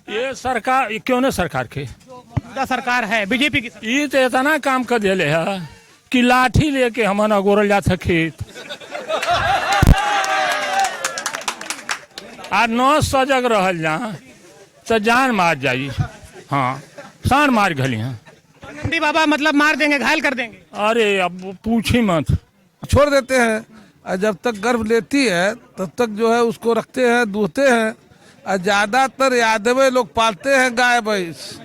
ये सरकार क्यों ना सरकार के मौजूदा सरकार है बीजेपी की सरकार। ये तो इतना काम कर दिले है कि लाठी लेके हमन अगोरल जात खेत आ न सजग रहल जा तो जान मार जाई। हाँ शान मार घली। हाँ नंदी बाबा मतलब मार देंगे, घायल कर देंगे। अरे अब पूछी मत। छोड़ देते हैं और जब तक गर्भ लेती है तब तक जो है उसको रखते हैं, दूहते हैं। और ज्यादातर यादवे लोग पालते हैं गाय भैंस,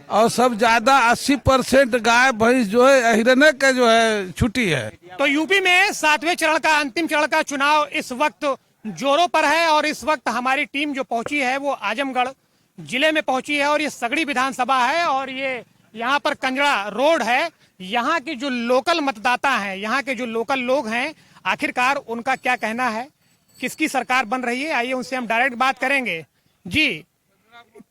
और सब ज्यादा 80% गाय भैंस जो है हिरने का जो है छुट्टी है। तो यूपी में 7वें चरण का, अंतिम चरण का चुनाव इस वक्त जोरों पर है और इस वक्त हमारी टीम जो पहुंची है वो आजमगढ़ जिले में पहुंची है और ये सगड़ी विधानसभा है और ये यहाँ पर कंजड़ा रोड है। यहाँ के जो लोकल मतदाता हैं, यहाँ के जो लोकल लोग हैं, आखिरकार उनका क्या कहना है, किसकी सरकार बन रही है, आइए उनसे हम डायरेक्ट बात करेंगे। जी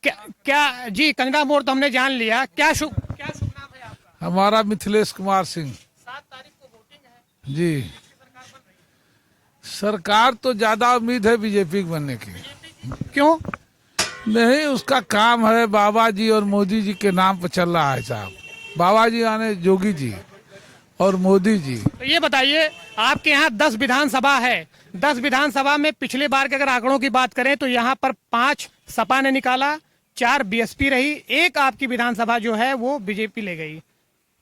क्या जी, कंजड़ा मोड़ तो हमने जान लिया, क्या शुभ नाम है आपका? हमारा मिथिलेश कुमार सिंह। 7 तारीख को वोटिंग है जी, सरकार तो ज्यादा उम्मीद है बीजेपी बनने की। क्यों? नहीं, उसका काम है बाबा जी और मोदी जी के नाम पर चल रहा है साहब। बाबा जी यानी योगी जी और मोदी जी। तो ये बताइए, आपके यहाँ 10 विधानसभा है, 10 विधानसभा में पिछले बार के अगर आंकड़ों की बात करें तो यहाँ पर 5 सपा ने निकाला, 4 बीएसपी रही, 1 आपकी विधानसभा जो है वो बीजेपी ले गई।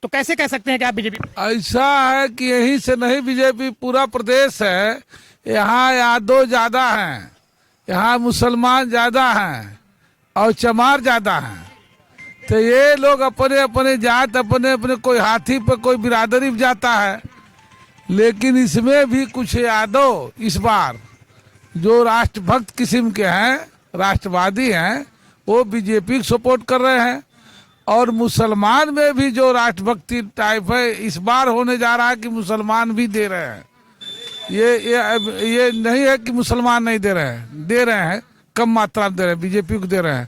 तो कैसे कह सकते हैं कि आप बीजेपी? ऐसा है कि यहीं से नहीं, बीजेपी पूरा प्रदेश है। यहाँ यादव ज्यादा हैं, यहाँ मुसलमान ज्यादा हैं और चमार ज्यादा हैं। तो ये लोग अपने अपने जात, अपने अपने, कोई हाथी पे कोई बिरादरी पे जाता है। लेकिन इसमें भी कुछ यादव इस बार जो राष्ट्रभक्त किस्म के हैं, राष्ट्रवादी हैं, वो बीजेपी को सपोर्ट कर रहे हैं। और मुसलमान में भी जो राष्ट्रभक्ति टाइप है इस बार होने जा रहा है कि मुसलमान भी दे रहे हैं। ये नहीं है कि मुसलमान नहीं दे रहे हैं, कम मात्रा में दे रहे हैं, बीजेपी को दे रहे हैं।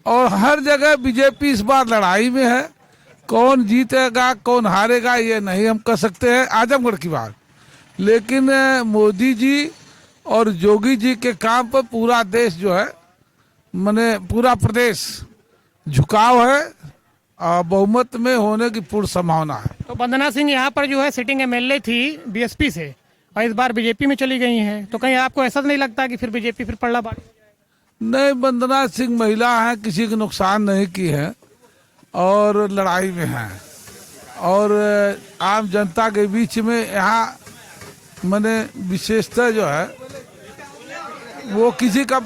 और हर जगह बीजेपी इस बार लड़ाई में है। कौन जीतेगा कौन हारेगा ये नहीं हम कह सकते हैं, आजमगढ़ की बात। लेकिन मोदी जी और योगी जी के काम पर पूरा देश जो है, माने पूरा प्रदेश झुकाव है और बहुमत में होने की पूर्ण संभावना है। तो वंदना सिंह यहाँ पर जो है सिटिंग एमएलए थी बीएसपी से और इस बार बीजेपी में चली गई हैं, तो कहीं आपको ऐसा नहीं लगता कि फिर बीजेपी फिर पलड़ा बाढ़? नहीं, वंदना सिंह महिला है, किसी को नुकसान नहीं की है और लड़ाई में है और आम जनता के बीच में यहाँ मैंने विशेषता जो है वो किसी का।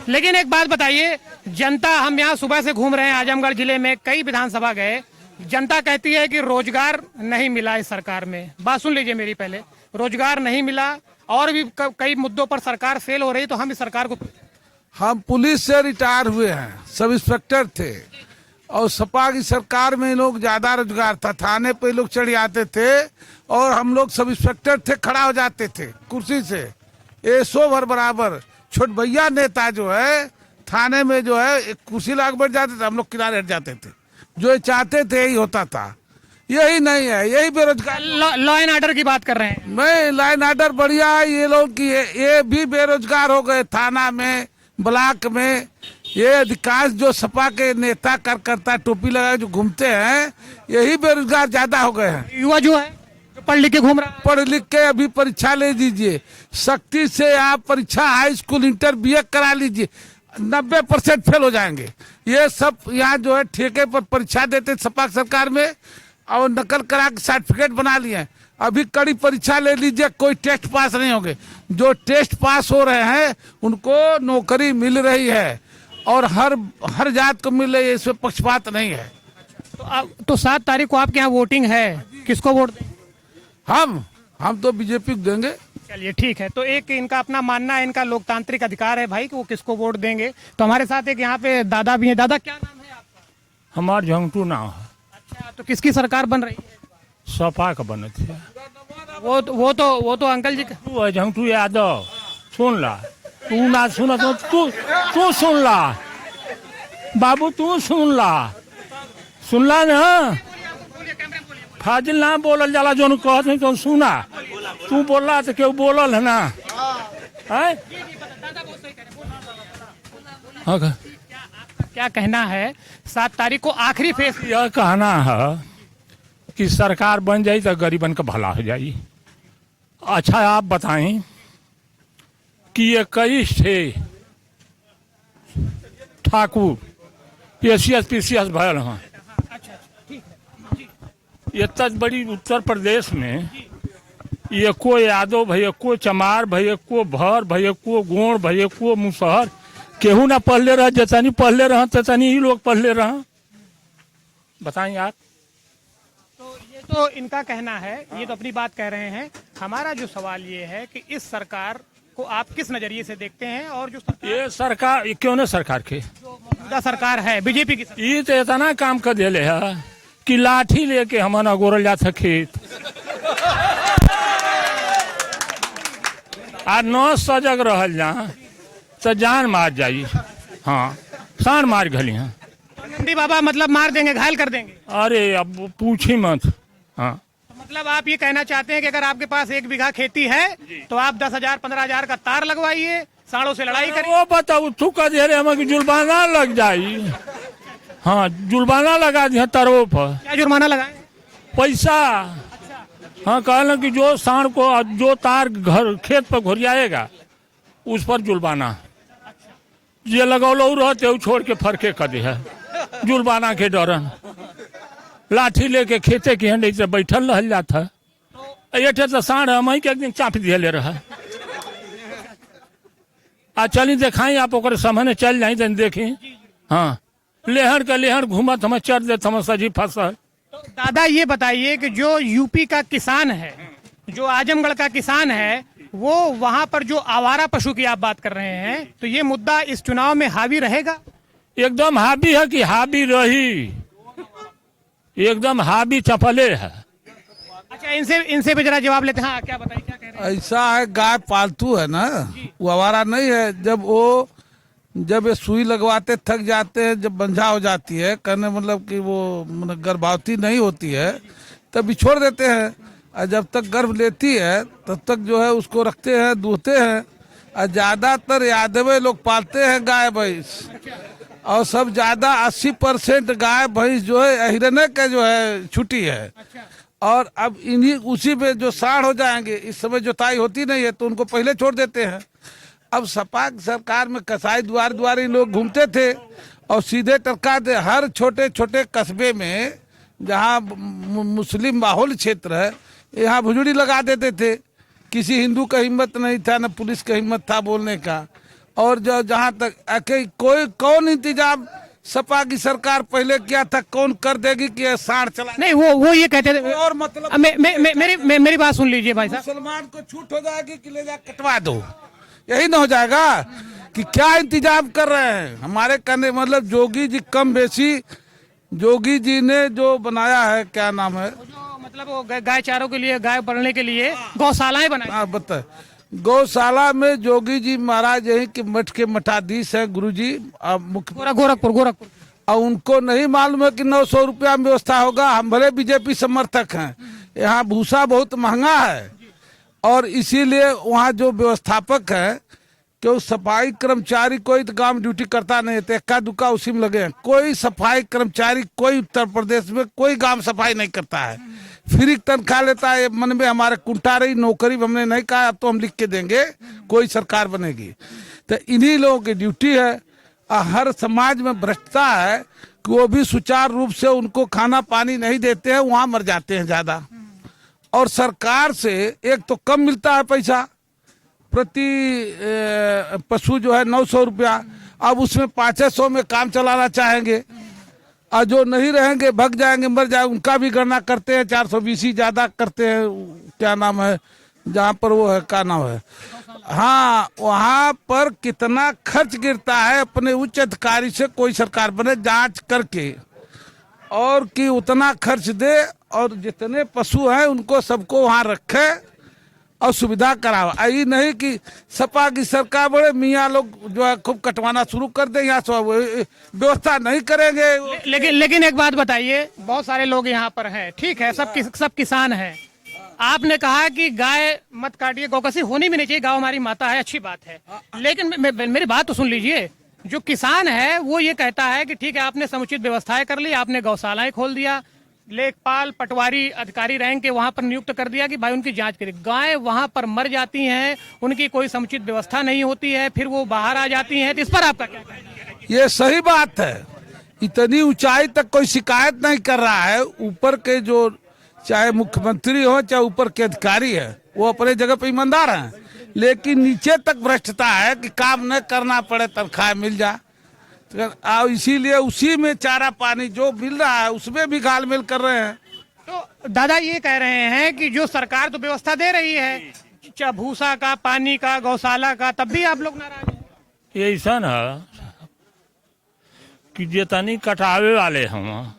लेकिन एक बात बताइए, जनता, हम यहाँ सुबह से घूम रहे हैं आजमगढ़ जिले में, कई विधानसभा गए, जनता कहती है कि रोजगार नहीं मिला इस सरकार में। बात सुन लीजिए मेरी पहले, रोजगार नहीं मिला और भी कई मुद्दों पर सरकार फेल हो रही। तो हम इस सरकार को, हम पुलिस से रिटायर हुए हैं, सब इंस्पेक्टर थे और सपा की सरकार में लोग ज्यादा रोजगार था, थाने पे लोग चढ़ जाते थे और हम लोग सब इंस्पेक्टर थे, खड़ा हो जाते थे कुर्सी से, एसो भर बराबर। छोट भैया नेता जो है थाने में जो है एक कुर्सी लाग बैठ जाते थे, हम लोग किनारे हट जाते थे। जो चाहते थे यही होता था। यही नहीं है, यही बेरोजगार। लॉ एंड ऑर्डर की बात कर रहे हैं? नहीं, लॉ एंड ऑर्डर बढ़िया है। ये लोग की ये भी बेरोजगार हो गए, थाना में, ब्लॉक में। ये अधिकांश जो सपा के नेता कार्यकर्ता टोपी लगाए जो घूमते हैं, यही बेरोजगार ज्यादा हो गए हैं। युवा जो है जो पढ़ लिख के घूम रहा है, पढ़ लिख के अभी परीक्षा ले दीजिए, सख्ती से आप परीक्षा हाई स्कूल इंटर बीए करा लीजिए, 90% फेल हो जाएंगे। ये सब यहाँ जो है ठेके पर परीक्षा देते सपा सरकार में और नकल करा के सर्टिफिकेट बना लिए। अभी कड़ी परीक्षा ले लीजिए, कोई टेस्ट पास नहीं होंगे। जो टेस्ट पास हो रहे हैं उनको नौकरी मिल रही है और हर जात को मिल रही है, इसमें पक्षपात नहीं है। तो 7 तारीख को आपके यहाँ वोटिंग है, किसको वोट दें? हम तो बीजेपी को देंगे। चलिए ठीक है, तो एक इनका अपना मानना है, इनका लोकतांत्रिक अधिकार है भाई कि वो किसको वोट देंगे। तो हमारे साथ एक यहाँ पे दादा भी है। दादा, क्या नाम है आपका? हमार झंगटू नाम है। अच्छा, तो किसकी सरकार बन रही है? सपा का बने थे। वो तो अंकल जी तू है झंगटू यादव, सुन ला। तू ना सुना तो तू सुन ला बाबू, तू सुन ला ना। फाजिल ना बोलल जाला, जो कहत नहीं तो सुना। तू बोला तो क्यों बोलल है ना? है क्या कहना है? 7 तारीख को आखिरी फेस। यह कहना है कि सरकार बन जाई तो गरीबन का भला हो जाई। अच्छा आप बताएं कि ये 21 थे ठाकुर PCS PCS भयल हैं। इतना बड़ी उत्तर प्रदेश में एको यादव भाई, एको चमार भाई, एको भर भाई, एको गोड़ भाई, एको मुसहर केहू ना पढ़ले रह, जतनी पढ़ले रह ततनी ही लोग पढ़ले रह। बताएं आप। तो ये तो इनका कहना है, ये तो अपनी बात कह रहे हैं। हमारा जो सवाल ये है कि इस सरकार को आप किस नजरिए से देखते हैं, और जो ये सरकार क्यों ना सरकार के मौजूदा सरकार है बीजेपी की सरकार, ये तो इतना काम कर दिले है कि लाठी लेके हमन अगोरल जाता खेत आ न सजग रहल जा तो जान मार जाई। हाँ शान मार घली। हाँ नंदी बाबा मतलब मार देंगे, घायल कर देंगे। अरे अब पूछी मत। हाँ मतलब आप ये कहना चाहते हैं कि अगर आपके पास 1 बीघा खेती है तो आप 10,000 15,000 का तार लगवाइए, साड़ों से लड़ाई करिए। वो बताओ तू का दे रहे हमें जुर्माना लग जाई। हाँ जुर्माना लगा दिया तारों पर। क्या जुर्माना लगाए? पैसा। हाँ कहना कि जो सांड को जो तार घर खेत पर घुरियाएगा उस पर जुर्माना। ये लगौलो रहते हो छोड़ के फरके कर दे है जुर्माना के डरन। लाठी लेके खेते के हंडे से बैठल रह जाता है। तो सांड हम के एक दिन चाप दिए ले रहा। आ चली दिखाई आप ओकर सामने चल जाई तो देखी। हाँ लेहर का लेहर घूमत हम चढ़ देते हम सजी फसल। तो दादा ये बताइए कि जो यूपी का किसान है, जो आजमगढ़ का किसान है, वो वहां पर जो आवारा पशु की आप बात कर रहे हैं, तो ये मुद्दा इस चुनाव में हावी रहेगा? एकदम हावी है कि हावी रही, एकदम हावी चपले है। अच्छा इनसे भी जरा जवाब लेते हैं। हाँ क्या बताइए, क्या कह रहे हैं? ऐसा है, गाय पालतू है ना, वो आवारा नहीं है। जब ये सुई लगवाते थक जाते हैं, जब बंझा हो जाती है, कहने मतलब कि वो गर्भवती नहीं होती है, तब भी छोड़ देते हैं। और जब तक गर्भ लेती है तब तक जो है उसको रखते हैं, दूहते हैं। और ज्यादातर यादव लोग पालते हैं गाय भैंस, और सब ज्यादा 80% गाय भैंस जो है हिरने का जो है छुट्टी है। और अब इन्हीं उसी पे जो साढ़ हो जाएंगे, इस समय जोताई होती नहीं है तो उनको पहले छोड़ देते हैं। अब सपा सरकार में कसाई द्वार ही लोग घूमते थे और सीधे टरका दे। हर छोटे छोटे कस्बे में जहाँ मुस्लिम बाहुल क्षेत्र है, यहाँ भुजड़ी लगा देते थे। किसी हिंदू का हिम्मत नहीं था, न पुलिस का हिम्मत था बोलने का। और जो जहाँ तक कौन इंतजाम सपा की सरकार पहले किया था, कौन कर देगी कि साढ़ चला? नहीं वो ये कहते थे। और मतलब मेरी बात सुन लीजिए भाई साहब। मुसलमान को छूट हो जाएगी कि ले जा कटवा दो, यही ना हो जाएगा? कि क्या इंतजाम कर रहे हैं हमारे कहने मतलब जोगी जी कम बेसी, जोगी जी ने जो बनाया है, क्या नाम है, जो मतलब वो गाय चारों के लिए, गाय पलने के लिए गौशालाएं बनाई। हाँ बता, गौशाला में जोगी जी महाराज यही के मठ के मठाधीश है, गुरु जी मुख्य गोरखपुर। और उनको नहीं मालूम है कि 900 रुपया में व्यवस्था होगा। हम भले बीजेपी समर्थक हैं, यहाँ भूसा बहुत महंगा है, और इसीलिए वहाँ जो व्यवस्थापक है कि वो सफाई कर्मचारी कोई तो गांव ड्यूटी करता नहीं है, तो इक्का दुक्का उसी में लगे हैं। कोई सफाई कर्मचारी कोई उत्तर प्रदेश में कोई गांव सफाई नहीं करता है, फ्री तनख्वाह लेता है। मन में हमारे कुंटा रही नौकरी हमने नहीं कहा, अब तो हम लिख के देंगे कोई सरकार बनेगी। तो इन्हीं लोगों की ड्यूटी है। हर समाज में भ्रष्टता है कि वो भी सुचारू रूप से उनको खाना पानी नहीं देते हैं, वहाँ मर जाते हैं ज्यादा। और सरकार से एक तो कम मिलता है पैसा, प्रति पशु जो है 900 रुपया, अब उसमें 500 में काम चलाना चाहेंगे, और जो नहीं रहेंगे भग जाएंगे, मर जाएंगे, उनका भी गणना करते हैं। 420 ही ज्यादा करते हैं, क्या नाम है जहाँ पर वो है, क्या नाम है, हाँ वहाँ पर कितना खर्च गिरता है अपने उच्च अधिकारी से कोई सरकार बने जांच करके, और कि उतना खर्च दे, और जितने पशु हैं उनको सबको वहाँ रखे और सुविधा करावा। यही नहीं कि सपा की सरकार बड़े मियाँ लोग जो है खूब कटवाना शुरू कर दे, यहाँ सब व्यवस्था नहीं करेंगे। लेकिन एक बात बताइए, बहुत सारे लोग यहाँ पर हैं, ठीक है, सब किसान हैं। आपने कहा कि गाय मत काटिए, गौकसी होनी भी नहीं चाहिए, गाँव हमारी माता है, अच्छी बात है। लेकिन मेरी बात तो सुन लीजिए, जो किसान है वो ये कहता है कि ठीक है, आपने समुचित व्यवस्थाएं कर ली, आपने गौशालाएं खोल दिया, लेखपाल पटवारी अधिकारी रैंक के वहां पर नियुक्त कर दिया कि भाई उनकी जांच करें। गायें वहां पर मर जाती हैं, उनकी कोई समुचित व्यवस्था नहीं होती है, फिर वो बाहर आ जाती हैं। तो इस पर आपका क्या कहना है? ये सही बात है। इतनी ऊंचाई तक कोई शिकायत नहीं कर रहा है। ऊपर के जो चाहे मुख्यमंत्री हो चाहे ऊपर के अधिकारी है, वो अपने जगह पे ईमानदार हैं, लेकिन नीचे तक भ्रष्टता है कि काम न करना पड़े, तनख्वाह मिल जाए। तो इसीलिए उसी में चारा पानी जो मिल रहा है उसमें भी घालमेल कर रहे हैं। तो दादा ये कह रहे हैं कि जो सरकार तो व्यवस्था दे रही है भूसा का, पानी का, गौशाला का, तब भी आप लोग नाराज हैं। ये ऐसा है कि जे तनी कटावे वाले हम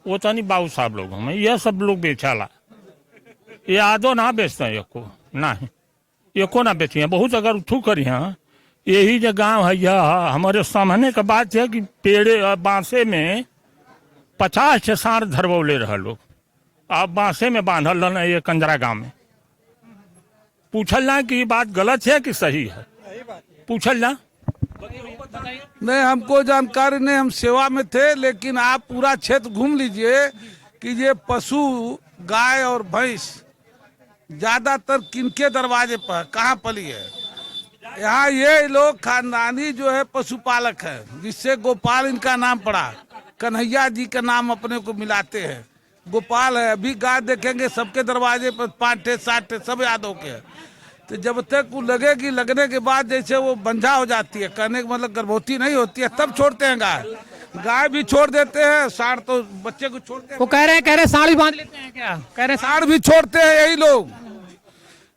वो तनी बाबू साहब लोग हम, यह सब लोग बेचाला, ये आदो ना बेचते हैं, एको नहीं, एको ना बेचिए। बहुत अगर उठू करी हैं, यही जो गांव है यह हमारे सामने का बात है कि पेड़ बांसे में 50 से 60 धरवौले रह लोग, अब बांसे में बांधल रहना ये कंजरा गांव में। पूछल ना कि ये बात गलत है कि सही है, पूछल ना। नहीं, हमको जानकारी नहीं, हम सेवा में थे, लेकिन आप पूरा क्षेत्र घूम लीजिए कि ये पशु गाय और भैंस ज्यादातर किनके दरवाजे पर कहाँ पली है। यहाँ ये लोग खानदानी जो है पशुपालक है, जिससे गोपाल इनका नाम पड़ा। कन्हैया जी का नाम अपने को मिलाते हैं, गोपाल है। अभी गाय देखेंगे सबके दरवाजे पर 5 ठे 7 ठे सब यादव के है। तो जब तक वो लगेगी, लगने के बाद जैसे वो बंझा हो जाती है, कहने का मतलब गर्भवती नहीं होती है, तब छोड़ते हैं गाय। गाय भी छोड़ देते हैं, साढ़ तो बच्चे को छोड़ते हैं। वो कह रहे हैं साढ़ भी बांध लेते हैं क्या? कह रहे हैं साढ़ भी छोड़ते हैं यही लोग।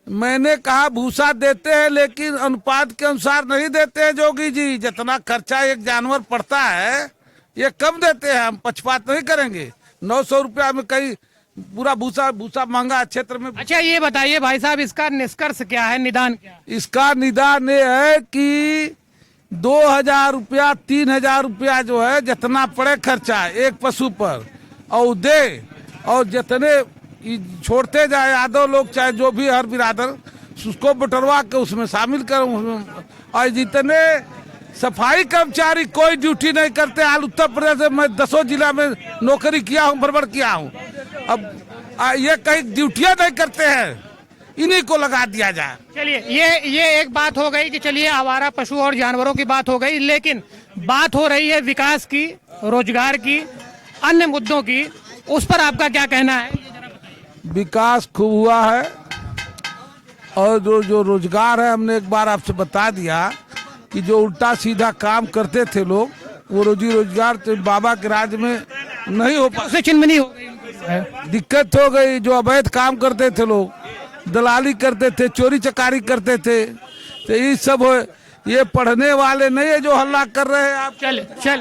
मैंने कहा भूसा देते हैं, लेकिन अनुपात के अनुसार नहीं देते हैं जोगी जी। जितना खर्चा एक जानवर पड़ता है ये कम देते हैं, हम पक्षपात नहीं करेंगे। 900 रुपया में कहीं पूरा भूसा महंगा क्षेत्र में। अच्छा ये बताइए भाई साहब, इसका निष्कर्ष क्या है, निदान क्या है? इसका निदान ये है कि 2000 रुपया 3000 रुपया जो है जितना पड़े खर्चा एक पशु पर और दे, और जितने छोड़ते जाए यादव लोग चाहे जो भी हर बिरादर, उसको बटरवा के उसमें शामिल करूँ। और जितने सफाई कर्मचारी कोई ड्यूटी नहीं करते, हाल उत्तर प्रदेश में मैं 10 जिला में नौकरी किया हूँ, भ्रमण किया हूँ। अब ये कहीं ड्यूटियां नहीं करते हैं, इन्हीं को लगा दिया जाए। चलिए ये एक बात हो गई कि चलिए आवारा पशु और जानवरों की बात हो गई, लेकिन बात हो रही है विकास की, रोजगार की, अन्य मुद्दों की। उस पर आपका क्या कहना है? विकास खूब हुआ है, और जो रोजगार है, हमने एक बार आपसे बता दिया कि जो उल्टा सीधा काम करते थे लोग, वो रोजी रोजगार तो बाबा के राज में नहीं हो पा, उससे चिन्मनी हो गई, दिक्कत हो गई। जो अवैध काम करते थे लोग, दलाली करते थे, चोरी चकारी करते थे, तो ये सब हो। ये पढ़ने वाले नहीं है जो हल्ला कर रहे हैं आप।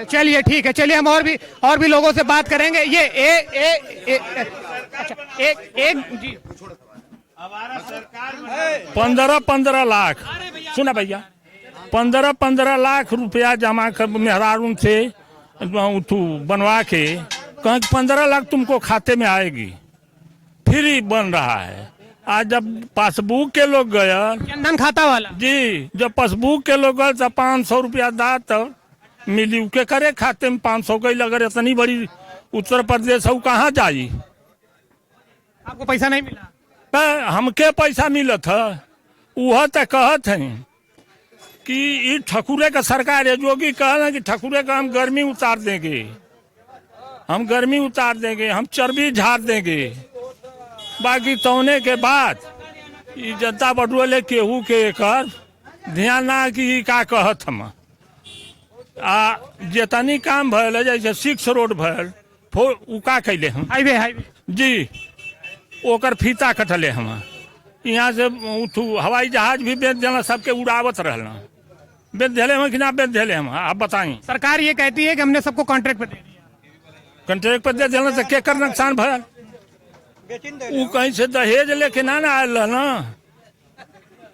चलिए ठीक है, चलिए हम और भी लोगों से बात करेंगे। ये एक जी 15 लाख, सुना भैया, 15 लाख रुपया जमा कर मेहरारून से बनवा के कहीं 15 लाख तुमको खाते में आएगी, फ्री बन रहा है। आज जब पासबुक के लोग गए, जनधन खाता वाला जी, जब पासबुक के लोग गए तो 500 रुपया दा तब मिली के करे खाते में 500 गई। अगर इतनी बड़ी उत्तर प्रदेश है, कहाँ जाई? आपको पैसा नहीं मिला? हमके पैसा मिलत है, वह तो कहत है कि ये ठकुरे का सरकार है। जोगी कहना कि ठकुरे का हम गर्मी उतार देंगे, हम गर्मी उतार देंगे, हम चर्बी झाड़ देंगे। बाकी तौने के बाद ये जनता बटुअले केहू के एकर ध्यान ना कि का कहत हम। जितनी काम भल जैसे 6 रोड भल उ का कैले हम हाईवे जी, ओकर फीता कटले हम। यहाँ से हवाई जहाज भी बेच देना, सबके उड़ावत रहना। बेच दिले हम कि ना बेच दिले हम, आप बताएं। सरकार ये कहती है कि हमने सबको कॉन्ट्रैक्ट पे दे दिया। कॉन्ट्रैक्ट पे दे देना से केकर नुकसान भल? वो कहीं से दहेज लेके ना आयल ना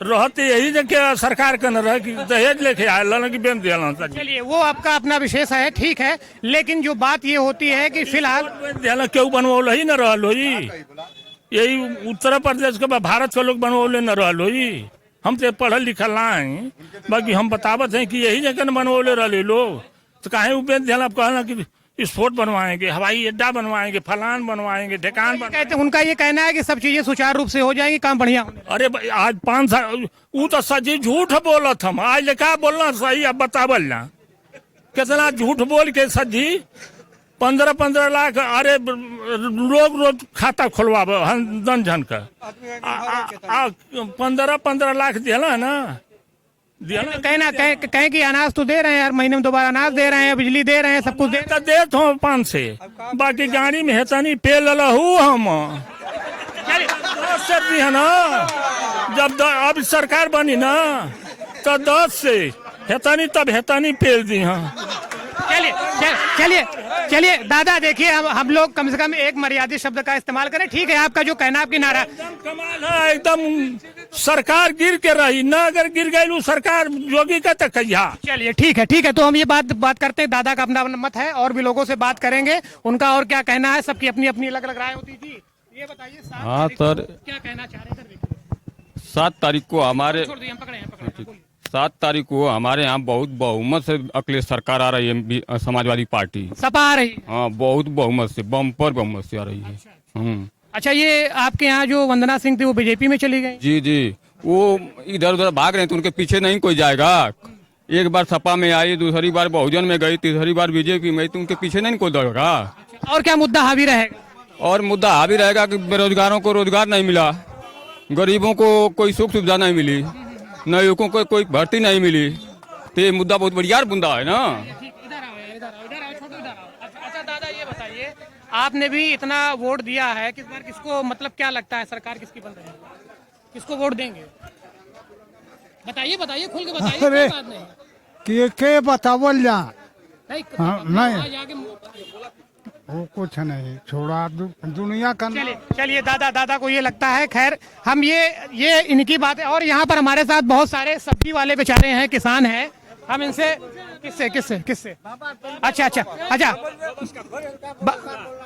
रहते, यही जगह सरकार का न रहे कि दहेज लेके आयल ना कि बेच दिया। चलिए वो आपका अपना विशेष है, ठीक है, लेकिन जो बात ये होती है कि फिलहाल क्यों बनवल ही न रहल हो, यही उत्तर प्रदेश के भारत के लोग बनवले न रहल हो। हमसे पढ़ल लिखल ना है, बाकी हम बतावत हैं कि यही जगह न बनवले रहे लोग, तो काहे उपेंद्र ध्यान कहना कि स्पोर्ट बनवाएंगे, हवाई अड्डा बनवाएंगे, फलान बनवाएंगे, ठेकान कहते उनका ये कहना है कि सब चीजें सुचारू रूप से हो जाएंगी, काम बढ़िया होने लगेगा। अरे भाई, आज 5 साल वो तो सजी झूठ बोलत हम, आज क्या बोलना सही अब बतावल ना, कितना झूठ बोल के सजी 15-15 लाख, अरे लोग रोज खाता खुलवाब दन झन का 15-15 लाख दिला ना, कहना कहें कि अनाज तो दे रहे हैं, हर महीने में दोबारा अनाज दे रहे हैं, बिजली दे रहे हैं, सब कुछ दे तो देत हो 5 से, बाकी गाड़ी में हेता नहीं पे लहू हम है ना, जब अब सरकार बनी ना तो 10 से हेता नहीं, तब हेता नहीं पेल दी। हाँ चलिए चलिए चलिए दादा, देखिए हम लोग कम से कम एक मर्यादित शब्द का इस्तेमाल करें, ठीक है? आपका जो कहना, आपकी नारा कमाल है एकदम, सरकार गिर के रही ना, अगर गिर गई सरकार योगी का तो कहिया। चलिए ठीक है, तो हम ये बात करते हैं, दादा का अपना मत है, और भी लोगों से बात करेंगे, उनका और क्या कहना है, सबकी अपनी अपनी अलग अलग राय होती थी। ये बताइए, हाँ सर, क्या कहना चाह रहे हैं? 7 तारीख को हमारे छोड़ दीजिए, हम पकड़े 7 तारीख को हमारे यहाँ बहुत बहुमत से अखिलेश सरकार आ रही है, समाजवादी पार्टी सपा आ रही। हाँ, बहुत बहुमत से, बम्पर बहुमत से आ रही है। अच्छा, ये आपके यहाँ जो वंदना सिंह थी वो बीजेपी में चली गई? जी, वो इधर उधर भाग रहे हैं, तो उनके पीछे नहीं कोई जाएगा। एक बार सपा में आई, दूसरी बार बहुजन में गई, तीसरी बार बीजेपी में, तो उनके पीछे नहीं कोई दौड़ेगा। और क्या मुद्दा हावी रहेगा? और मुद्दा हावी रहेगा कि बेरोजगारों को रोजगार नहीं मिला, गरीबों को कोई सुख सुविधा नहीं मिली, युवकों को कोई भर्ती नहीं मिली, तो ये मुद्दा बहुत बढ़िया मुद्दा है ना। अच्छा दादा, ये बताइए, आपने भी इतना वोट दिया है, किस बार किसको, मतलब क्या लगता है सरकार किसकी बन रही है, किसको वोट देंगे? बताइए खुल के बताइए, कोई बात नहीं के बतावल जा। नहीं, हाँ, नहीं। आगे वो कुछ नहीं छोड़ा, दुनिया का। चलिए दादा को ये लगता है, खैर हम ये इनकी बात है। और यहाँ पर हमारे साथ बहुत सारे सब्जी वाले बेचारे हैं, किसान हैं, हम इनसे किससे अच्छा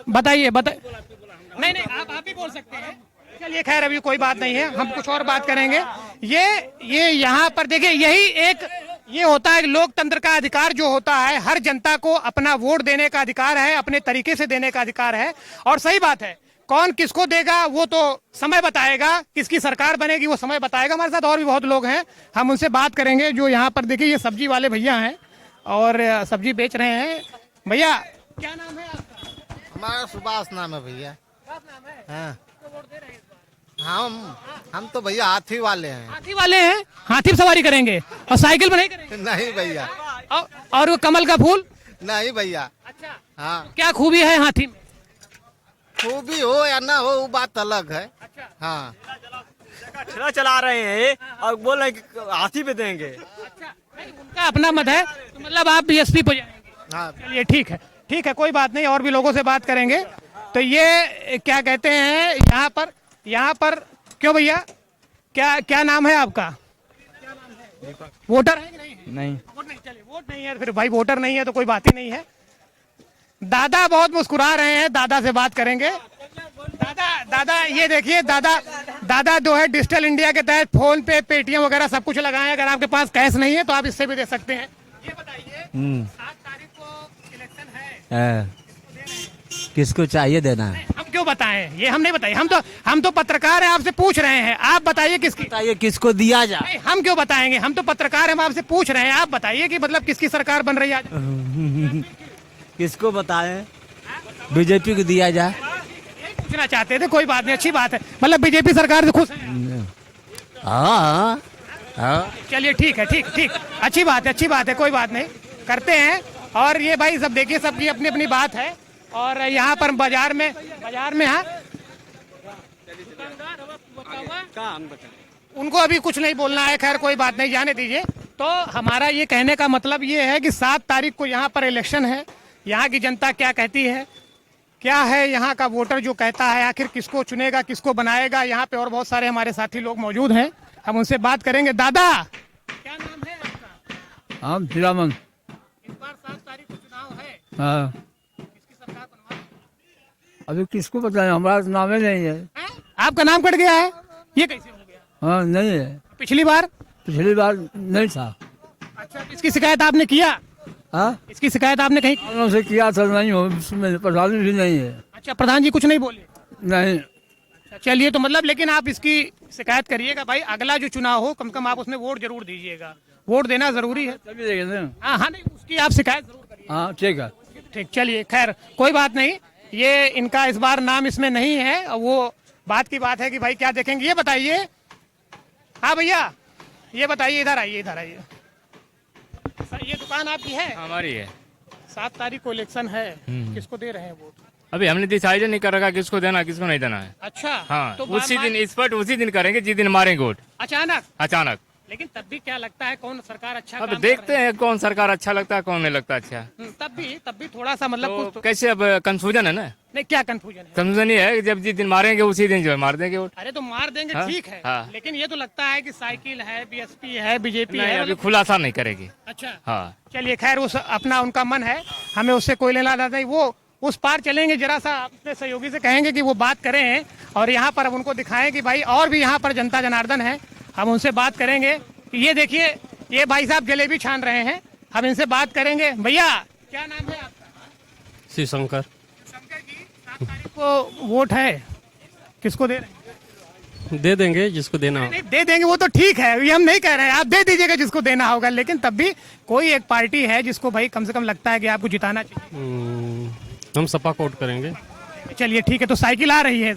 बताइए नहीं आप ही बोल सकते हैं। चलिए खैर, अभी कोई बात नहीं है, हम कुछ और बात करेंगे। ये यहाँ पर देखिए, यही एक ये होता है लोकतंत्र का अधिकार जो होता है, हर जनता को अपना वोट देने का अधिकार है, अपने तरीके से देने का अधिकार है। और सही बात है, कौन किसको देगा वो तो समय बताएगा, किसकी सरकार बनेगी वो समय बताएगा। हमारे साथ और भी बहुत लोग हैं, हम उनसे बात करेंगे। जो यहाँ पर देखिए, ये सब्जी वाले भैया हैं और सब्जी बेच रहे हैं। भैया क्या नाम है आपका? हमारा सुभाष नाम है भैया। हाँ। हम तो भैया हाथी वाले हैं। हाथी वाले हैं? हाथी सवारी करेंगे और साइकिल में नहीं करेंगे? नहीं भैया। और वो कमल का फूल? नहीं भैया। अच्छा, हाँ। क्या खूबी है हाथी में? खूबी हो या ना हो वो बात अलग है। अच्छा। हाँ, ठेला चला रहे हैं और बोल रहे हैं कि हाथी पे देंगे। अच्छा, उनका अपना मत है, तो मतलब आप बीएसपी पे जाएंगे? हाँ। चलिए ठीक है, कोई बात नहीं, और भी लोगों से बात करेंगे। तो ये क्या कहते हैं, यहाँ पर क्यों भैया, क्या नाम है आपका? वोटर है कि नहीं? वोट नहीं, चलिए वोट नहीं है फिर भाई, वोटर नहीं है तो कोई बात ही नहीं है। दादा बहुत मुस्कुरा रहे हैं, दादा से बात करेंगे। दादा ये देखिए, दादा जो है डिजिटल इंडिया के तहत फोन पे, पेटीएम वगैरह सब कुछ लगाए। अगर आपके पास कैश नहीं है तो आप इससे भी दे सकते हैं। ये बताइए, 7 तारीख को इलेक्शन है, किसको चाहिए देना है? हम क्यों बताएं, ये हम नहीं बताइए, हम तो पत्रकार हैं, आपसे पूछ रहे हैं। आप बताइए बताइए किसको दिया जाए? नहीं, हम क्यों बताएंगे, हम तो पत्रकार हैं, हम आपसे पूछ रहे हैं। आप बताइए कि मतलब किसकी सरकार बन रही है आज? किसको बताएं? बीजेपी को दिया जाए, पूछना चाहते थे, कोई बात नहीं, अच्छी बात है, मतलब बीजेपी सरकार से खुश है। हाँ। चलिए ठीक है, अच्छी बात है, कोई बात नहीं, करते हैं। और ये भाई सब देखिए, सबकी अपनी अपनी बात है। और यहाँ पर बाजार में हाँ, उनको अभी कुछ नहीं बोलना है, खैर कोई बात नहीं, जाने दीजिए। तो हमारा ये कहने का मतलब ये है कि 7 तारीख को यहाँ पर इलेक्शन है। यहाँ की जनता क्या कहती है, क्या है यहाँ का वोटर जो कहता है, आखिर किसको चुनेगा, किसको बनाएगा। यहाँ पे और बहुत सारे हमारे साथी लोग मौजूद हैं, हम उनसे बात करेंगे। दादा क्या नाम है आपका? हम हिरामन। इस बार 7 तारीख को चुनाव है, हाँ, किसकी सरकार बनवाएगी? अभी किसको बताएं, हमारा नाम ही नहीं है। आपका नाम कट गया है, ये कैसे हो गया? हाँ, नहीं है। पिछली बार? पिछली बार नहीं था। अच्छा, इसकी शिकायत आपने किया? हाँ, इसकी शिकायत आपने कहीं? उन्होंने से किया था, नहीं हो, उसमें प्रधान भी नहीं है। अच्छा, प्रधान जी कुछ नहीं बोले? नहीं, चलिए, तो मतलब लेकिन आप इसकी शिकायत करिएगा भाई, अगला जो चुनाव हो कम से कम आप उसमें वोट जरूर दीजिएगा, वोट देना जरूरी है। तभी देंगे ना। हाँ हाँ, नहीं उसकी आप शिकायत जरूर करिए। हाँ ठीक है। ठीक, चलिए, खैर कोई बात नहीं, ये इनका इस बार नाम इसमें नहीं है, वो बात की बात है कि भाई क्या देखेंगे। ये बताइए, हाँ भैया ये बताइए, इधर आइए, इधर आइए। सर, ये दुकान आपकी है? हमारी है। 7 तारीख को इलेक्शन है, किसको दे रहे हैं वोट? अभी हमने डिसाइड नहीं कर रखा किसको देना किसको नहीं देना है। अच्छा, हाँ, तो उसी दिन इस पर उसी दिन करेंगे जिस दिन मारेंगे वोट अचानक। अचानक। लेकिन तब भी क्या लगता है कौन सरकार अच्छा अब काम कर देखते रही है? हैं कौन सरकार अच्छा लगता है कौन नहीं लगता अच्छा। तब भी थोड़ा सा मतलब कुछ तो कैसे अब कंफ्यूजन है ना। नहीं, क्या कंफ्यूजन है? कंफ्यूजन ये है कि जब जिस दिन मारेंगे उसी दिन जो है मार देंगे वोट। अरे तो मार देंगे, हाँ, ठीक है, हाँ। लेकिन ये तो लगता है कि साइकिल है, बीएसपी है, बीजेपी नहीं, है, अभी मतलब- खुलासा नहीं करेगी। अच्छा, हाँ, चलिए, खैर उस अपना उनका मन है, हमें उससे कोई लेना देना नहीं। वो उस पार चलेंगे, जरा सा अपने सहयोगी से कहेंगे कि वो बात करें और यहाँ पर अब उनको दिखाएं कि भाई और भी यहाँ पर जनता जनार्दन है, हम उनसे बात करेंगे कि ये देखिए, ये भाई साहब जलेबी छान रहे हैं, हम इनसे बात करेंगे। भैया क्या नाम है आपका? शिव शंकर। शंकर जी, 7 तारीख को वोट है, किसको दे रहे हैं? दे देंगे जिसको देना हो। नहीं, दे देंगे वो तो ठीक है, ये हम नहीं कह रहे हैं, आप दे दीजिएगा जिसको देना होगा, लेकिन तब भी कोई एक पार्टी है जिसको भाई कम से कम लगता है कि आपको जिताना चाहिए। हम सपा कोट करेंगे। चलिए ठीक है, तो साइकिल आ रही है?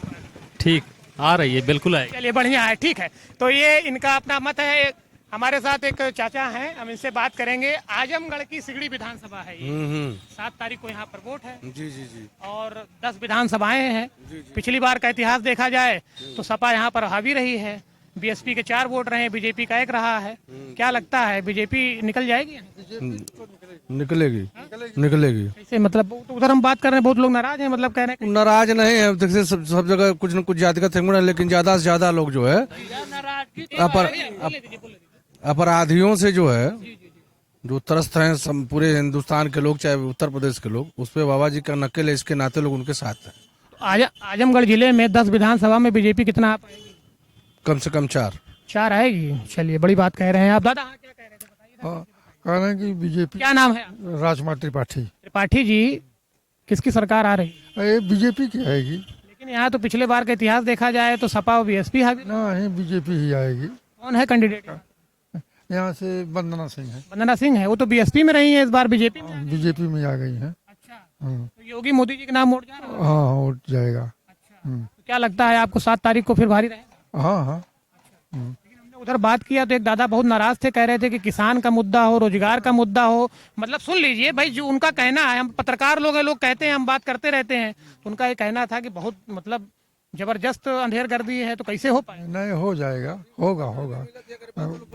ठीक, आ रही है, बिल्कुल आएगी। चलिए, बढ़िया है, ठीक है। तो ये इनका अपना मत है। हमारे साथ एक चाचा हैं, हम इनसे बात करेंगे। आजमगढ़ की सिगड़ी विधानसभा है ये, 7 तारीख को यहाँ पर वोट है। जी जी जी। और 10 विधानसभाएं हैं। पिछली बार का इतिहास देखा जाए तो सपा यहाँ पर हावी रही है, बीएसपी के 4 वोट रहे, बीजेपी का 1 रहा है। क्या लगता है, बीजेपी निकल जाएगी? निकलेगी, निकलेगी। कैसे, मतलब तो उधर हम बात कर रहे हैं, बहुत लोग नाराज हैं, मतलब कह रहे हैं नाराज नहीं है, देखिए सब जगह कुछ न कुछ जातिगत है, लेकिन ज्यादा से ज्यादा लोग जो है अपराधियों से जो है जो त्रस्त हैं पूरे हिंदुस्तान के लोग, चाहे उत्तर प्रदेश के लोग, उस पे बाबा जी का नकेल है, इसके नाते लोग उनके साथ हैं। आजमगढ़ जिले में 10 विधानसभा में बीजेपी कितना आ पाएगी? कम से कम 4 आएगी। चलिए, बड़ी बात कह रहे हैं आप। दादा हाँ, क्या कह रहे थे, बताइए। कह रहे हैं कि बीजेपी। क्या नाम है आपका? राजकुमार त्रिपाठी। त्रिपाठी जी, किसकी सरकार आ रही है? ये बीजेपी की आएगी। लेकिन यहाँ तो पिछले बार का इतिहास देखा जाए तो सपा और बीएसपी हावी। नहीं, बीजेपी ही आएगी। कौन है कैंडिडेट? यहाँ से वंदना सिंह है। वंदना सिंह है, वो तो बीएसपी में रही है, इस बार बीजेपी में। बीजेपी में आ गई है। अच्छा, हाँ तो योगी मोदी जी के नाम वोट जा रहा है? हाँ, वोट जाएगा। अच्छा, तो क्या लगता है आपको 7 तारीख को फिर भारी रहेगा? हाँ हाँ। लेकिन हमने उधर बात किया तो एक दादा बहुत नाराज थे, कह रहे थे कि किसान का मुद्दा हो, रोजगार का मुद्दा हो, मतलब सुन लीजिए भाई, जो उनका कहना है, हम पत्रकार लोग हैं, लोग कहते हैं, हम बात करते रहते हैं, उनका ये कहना था कि बहुत मतलब जबरदस्त अंधेर गर्दी है, तो कैसे हो पाए? नहीं, हो जाएगा, होगा होगा।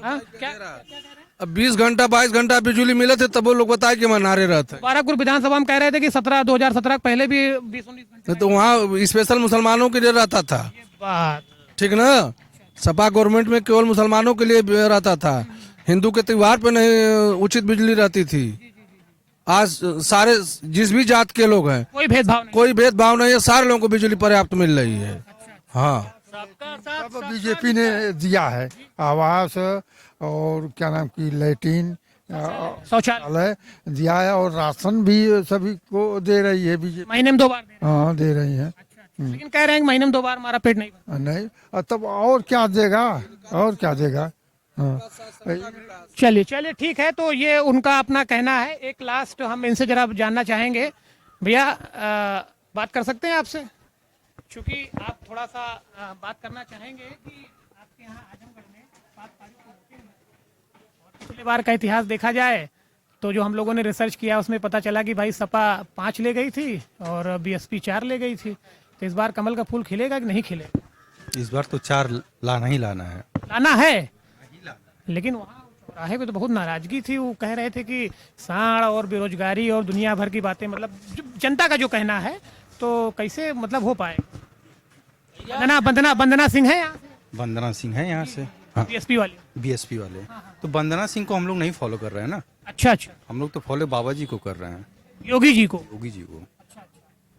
हाँ, क्या अब 20 घंटा 22 घंटा बिजली मिले थे तब वो लोग बताए कि वहाँ नारे रहते हैं। बाराकपुर विधानसभा में कह रहे थे कि 2017 पहले भी 20-19 घंटे तो वहाँ स्पेशल मुसलमानों के लिए रहता था, बात। ठीक ना। सपा गवर्नमेंट में केवल मुसलमानों के लिए रहता था, हिंदू के त्योहार पे नहीं उचित बिजली रहती थी। आज सारे जिस भी जात के लोग हैं, कोई भेदभाव नहीं। कोई भेदभाव नहीं है, सारे लोगों को बिजली पर्याप्त मिल रही है। हाँ, सब बीजेपी ने दिया है, आवास और क्या नाम की लैट्रिन, शौचालय दिया है, और राशन भी सभी को दे रही है बीजेपी। महीने में 2 बार दे। हाँ, दे रही है। लेकिन कह रहे हैं कि महीने में 2 बार हमारा पेट नहीं भरता। नहीं, तब और क्या देगा, और क्या देगा। हाँ, चलिए ठीक है, तो ये उनका अपना कहना है। एक लास्ट हम इनसे जरा जानना चाहेंगे, भैया बात कर सकते हैं आपसे, क्योंकि आप थोड़ा सा बात करना चाहेंगे कि आपके यहाँ आजमगढ़ में 7 तारीख को वोटिंग है और पिछले बार का इतिहास देखा जाए तो जो हम लोगों ने रिसर्च किया उसमें पता चला कि भाई सपा 5 ले गई थी और बीएसपी 4 ले गई थी। तो इस बार कमल का फूल खिलेगा कि नहीं खिलेगा? इस बार तो 4 लाना ही लाना है। लाना है, लेकिन वहाँ चौराहे पे तो बहुत नाराजगी थी, वो कह रहे थे कि साड़ और बेरोजगारी और दुनिया भर की बातें, मतलब जनता का जो कहना है, तो कैसे मतलब हो पाए? वंदना सिंह है यहाँ से? वंदना सिंह है यहाँ से, हाँ, बीएसपी वाले। बीएसपी वाले। तो वंदना सिंह को हम लोग नहीं फॉलो कर रहे हैं ना। अच्छा, हम लोग तो फॉलो बाबा जी को कर रहे हैं, योगी जी को। योगी जी को।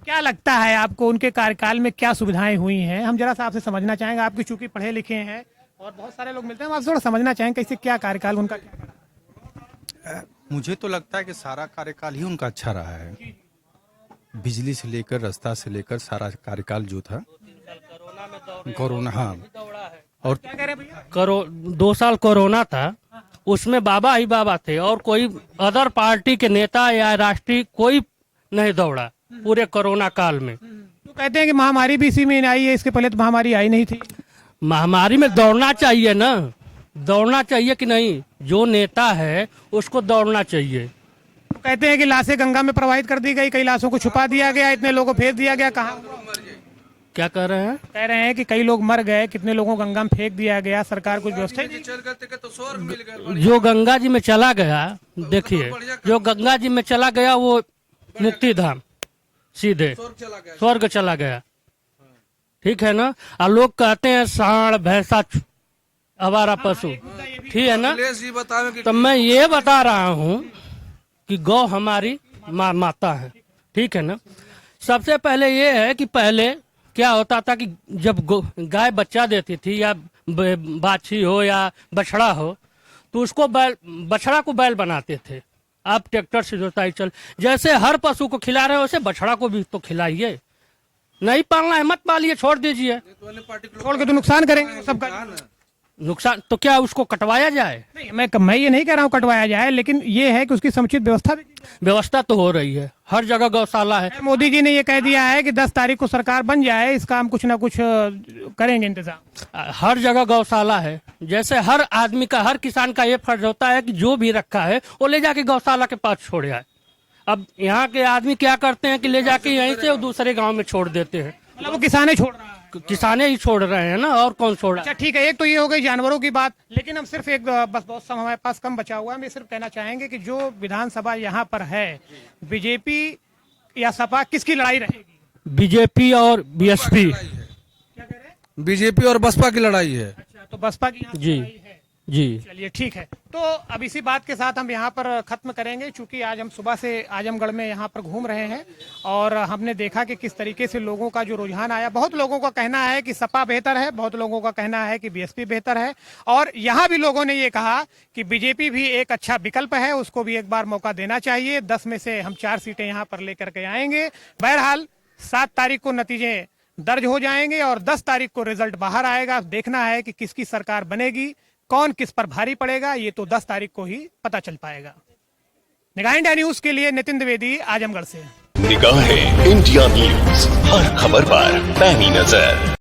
क्या लगता है आपको उनके कार्यकाल में क्या सुविधाएं हुई हैं? हम जरा सा आपसे समझना चाहेंगे, आपकी चूंकि पढ़े लिखे हैं, और बहुत सारे लोग मिलते हैं, आप थोड़ा समझना चाहेंगे कैसे क्या कार्यकाल उनका क्या? मुझे तो लगता है कि सारा कार्यकाल ही उनका अच्छा रहा है। बिजली से लेकर, रास्ता से लेकर सारा कार्यकाल जो था, कोरोना, हाँ। और क्या कह रहे हैं भैया? 2 साल कोरोना था, उसमें बाबा ही बाबा थे और कोई अदर पार्टी के नेता या राष्ट्रीय कोई नहीं दौड़ा पूरे कोरोना काल में। तो कहते हैं कि महामारी भी इसी में आई है, इसके पहले तो महामारी आई नहीं थी। महामारी में दौड़ना चाहिए ना, दौड़ना चाहिए कि नहीं? जो नेता है उसको दौड़ना चाहिए। तो कहते हैं कि लाशें गंगा में प्रवाहित कर दी गई, कई लाशों को छुपा दिया गया, इतने लोगों को फेंक दिया गया, कहाँ? क्या कह रहे हैं? कह रहे हैं कि कई लोग मर गए, कितने लोगों को गंगा में फेंक दिया गया, सरकार कुछ व्यवस्था ही नहीं। जो गंगा जी में चला गया, देखिए, जो गंगा जी में चला गया वो मुक्ति धाम, सीधे स्वर्ग चला गया, ठीक है ना। और लोग कहते हैं सांड भैंसा आवारा पशु, ठीक है ना। तो मैं ये बता रहा हूँ कि गौ हमारी माता है, ठीक है ना। सबसे पहले ये है कि पहले क्या होता था कि जब गाय बच्चा देती थी या बाछी हो या बछड़ा हो तो उसको बछड़ा को बैल बनाते थे। अब ट्रैक्टर से जोताई चल, जैसे हर पशु को खिला रहे हो वैसे बछड़ा को भी तो खिलाइए। नहीं पालना है मत पालिए, छोड़ दीजिए। छोड़ के तो नुकसान करेंगे सबका। नुकसान तो क्या उसको कटवाया जाए? नहीं, मैं ये नहीं कह रहा हूँ कटवाया जाए, लेकिन ये है कि उसकी समुचित व्यवस्था भी। व्यवस्था तो हो रही है, हर जगह गौशाला है। मोदी जी ने ये कह दिया है कि 10 तारीख को सरकार बन जाए, इसका हम कुछ ना कुछ करेंगे इंतजाम। हर जगह गौशाला है, जैसे हर आदमी का, हर किसान का ये फर्ज होता है कि जो भी रखा है वो ले जाके गौशाला के पास छोड़ आए। अब यहाँ के आदमी क्या करते हैं कि ले जाके यहीं से दूसरे गाँव में छोड़ देते हैं। मतलब वो किसाने छोड़ रहा है, किसाने ही छोड़ रहे हैं ना, और कौन छोड़ रहा है? अच्छा ठीक है, एक तो ये हो गई जानवरों की बात, लेकिन हम सिर्फ एक बस बहुत समय हमारे पास कम बचा हुआ है, हम ये सिर्फ कहना चाहेंगे कि जो विधानसभा यहाँ पर है, बीजेपी या सपा, किसकी लड़ाई रहेगी? बीजेपी और बीएसपी। क्या कह रहे हैं? बीजेपी और बसपा की लड़ाई है। अच्छा, तो बसपा की यहाँ जी लड़ाई है। जी, चलिए ठीक है, तो अब इसी बात के साथ हम यहाँ पर खत्म करेंगे, क्योंकि आज हम सुबह से आजमगढ़ में यहाँ पर घूम रहे हैं और हमने देखा कि किस तरीके से लोगों का जो रुझान आया। बहुत लोगों का कहना है कि सपा बेहतर है, बहुत लोगों का कहना है कि बीएसपी बेहतर है, और यहाँ भी लोगों ने ये कहा कि बीजेपी भी एक अच्छा विकल्प है, उसको भी एक बार मौका देना चाहिए। 10 में से हम 4 सीटें यहाँ पर लेकर के आएंगे। बहरहाल 7 तारीख को नतीजे दर्ज हो जाएंगे और 10 तारीख को रिजल्ट बाहर आएगा। देखना है कि किसकी सरकार बनेगी, कौन किस पर भारी पड़ेगा, ये तो 10 तारीख को ही पता चल पाएगा। निगाह इंडिया न्यूज के लिए नितिन द्विवेदी, आजमगढ़ से। निगाह इंडिया न्यूज, हर खबर पर पैनी नजर।